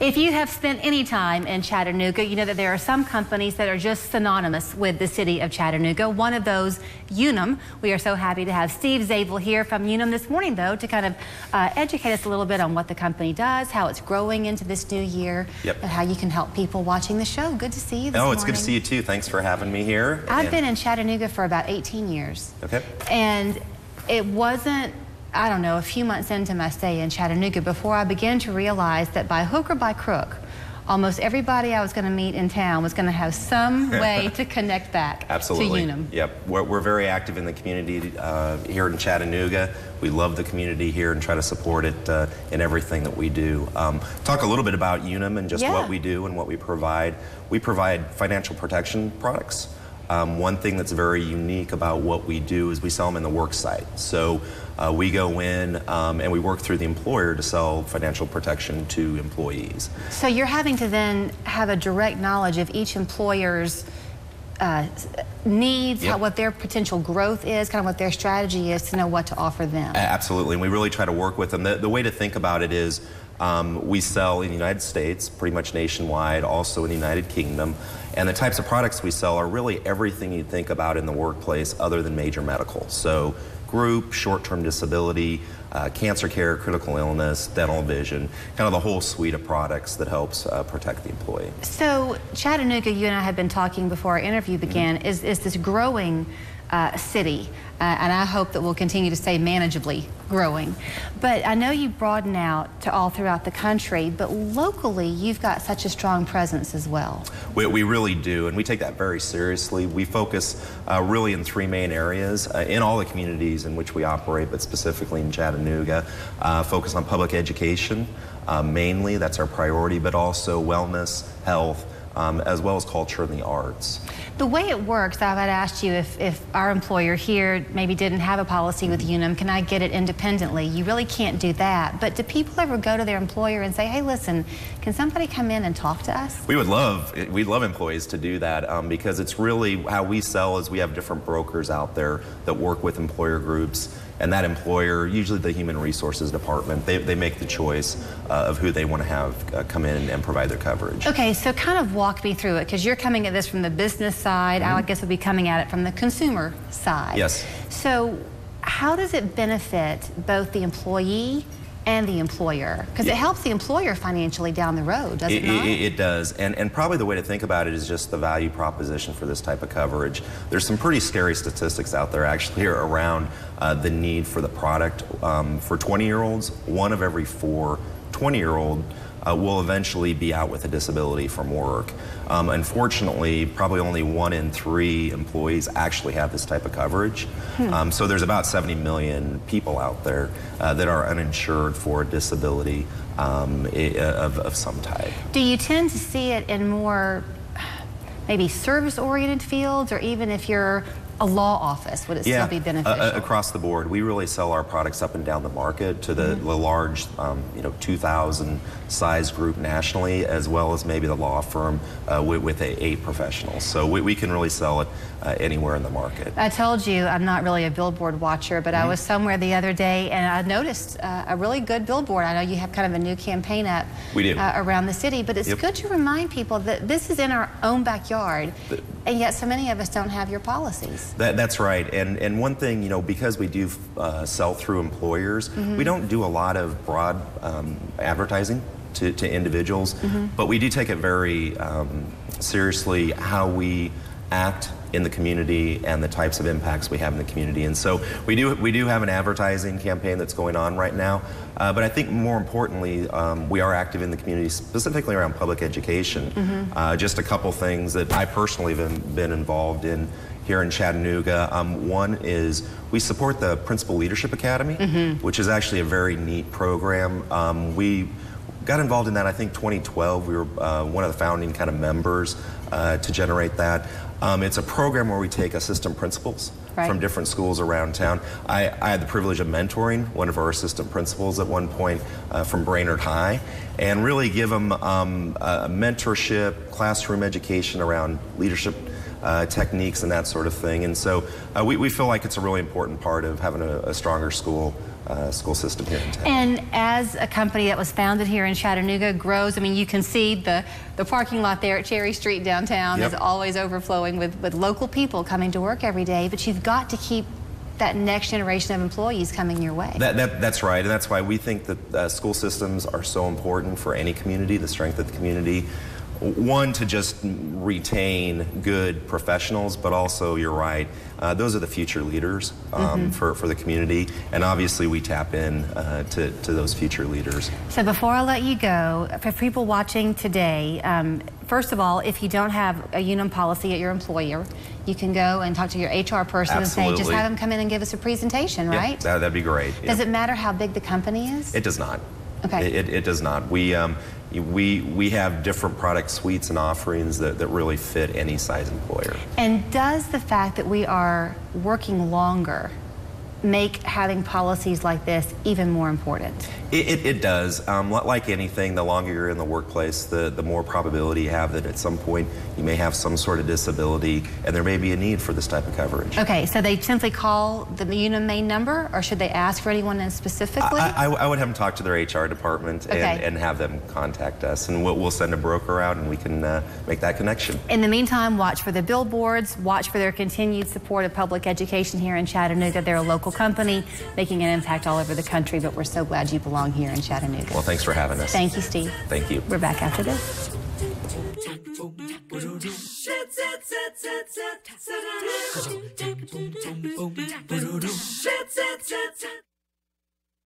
If you have spent any time in Chattanooga, you know that there are some companies that are just synonymous with the city of Chattanooga. One of those, Unum. We are so happy to have Steve Zabel here from Unum this morning, though, to kind of educate us a little bit on what the company does, how it's growing into this new year, and how you can help people watching the show. Good to see you this morning. It's good to see you, too. Thanks for having me here. I've been in Chattanooga for about 18 years. Okay. And it wasn't, I don't know, a few months into my stay in Chattanooga before I began to realize that by hook or by crook, almost everybody I was going to meet in town was going to have some way to connect back to Unum. Yep. We're very active in the community here in Chattanooga. We love the community here and try to support it in everything that we do. Talk a little bit about Unum and just what we do and what we provide. We provide financial protection products. One thing that's very unique about what we do is we sell them in the work site. So we go in and we work through the employer to sell financial protection to employees. So you're having to then have a direct knowledge of each employer's needs, what their potential growth is, kind of what their strategy is to know what to offer them. Absolutely, and we really try to work with them. The way to think about it is we sell in the United States, pretty much nationwide, also in the United Kingdom. And the types of products we sell are really everything you'd think about in the workplace other than major medical. So group, short-term disability, cancer care, critical illness, dental vision, kind of the whole suite of products that helps protect the employee. So Chattanooga, you and I had been talking before our interview began, is this growing city, and I hope that we'll continue to stay manageably growing. But I know you broaden out to all throughout the country, but locally you've got such a strong presence as well. We really do, and we take that very seriously. We focus really in three main areas in all the communities in which we operate, but specifically in Chattanooga. Focus on public education, mainly, that's our priority, but also wellness, health, as well as culture and the arts. The way it works, I would ask you if our employer here maybe didn't have a policy with Unum, can I get it independently? You really can't do that. But do people ever go to their employer and say, hey, listen, can somebody come in and talk to us? We'd love employees to do that because it's really how we sell is we have different brokers out there that work with employer groups. And that employer, usually the human resources department, they make the choice of who they want to have come in and provide their coverage. Okay, so kind of walk me through it, because you're coming at this from the business side. I guess we'll be coming at it from the consumer side. Yes. So how does it benefit both the employee and the employer? Because it helps the employer financially down the road, does it not? It does, and probably the way to think about it is just the value proposition for this type of coverage. There's some pretty scary statistics out there actually around the need for the product. For 20-year-olds, 1 of every 4 20-year-old will eventually be out with a disability from work. Unfortunately, probably only 1 in 3 employees actually have this type of coverage. So there's about 70 million people out there that are uninsured for a disability of some type. Do you tend to see it in more maybe service-oriented fields, or even if you're a law office, would it still be beneficial? Across the board. We really sell our products up and down the market to the large, 2,000 size group nationally, as well as maybe the law firm with 8 professionals. So we can really sell it anywhere in the market. I told you I'm not really a billboard watcher, but I was somewhere the other day and I noticed a really good billboard. I know you have kind of a new campaign up around the city, but it's good to remind people that this is in our own backyard, and yet so many of us don't have your policies. That's right, and one thing, because we do sell through employers, we don't do a lot of broad advertising to individuals, but we do take it very seriously how we act in the community and the types of impacts we have in the community. And so we do have an advertising campaign that's going on right now, but I think more importantly, we are active in the community, specifically around public education. Just a couple things that I personally have been involved in here in Chattanooga. One is we support the Principal Leadership Academy, which is actually a very neat program. We got involved in that, I think, 2012. We were one of the founding kind of members to generate that. It's a program where we take assistant principals from different schools around town. I had the privilege of mentoring one of our assistant principals at one point from Brainerd High, and really give them mentorship, classroom education around leadership techniques and that sort of thing. And so we feel like it's a really important part of having a stronger school school system here in town. And as a company that was founded here in Chattanooga grows, I mean, you can see the parking lot there at Cherry Street downtown is always overflowing with local people coming to work every day, but you've got to keep that next generation of employees coming your way. That's right, and that's why we think that school systems are so important for any community, the strength of the community. One, to just retain good professionals, but also, you're right, those are the future leaders for the community, and obviously we tap in to those future leaders. So before I let you go, for people watching today, first of all, if you don't have a Unum policy at your employer, you can go and talk to your HR person and say, just have them come in and give us a presentation, right? Yeah, that'd be great. Does it matter how big the company is? It does not. Okay. It does not. We have different product suites and offerings that really fit any size employer. And does the fact that we are working longer make having policies like this even more important? It does. Like anything, the longer you're in the workplace, the more probability you have that at some point you may have some sort of disability, and there may be a need for this type of coverage. Okay, so they simply call the Unum main number, or should they ask for anyone specifically? I would have them talk to their HR department and have them contact us, and we'll send a broker out and we can make that connection. In the meantime, watch for the billboards, watch for their continued support of public education here in Chattanooga. They're a local company making an impact all over the country, but we're so glad you belong here in Chattanooga. Well, thanks for having us. Thank you, Steve. Thank you. We're back after this.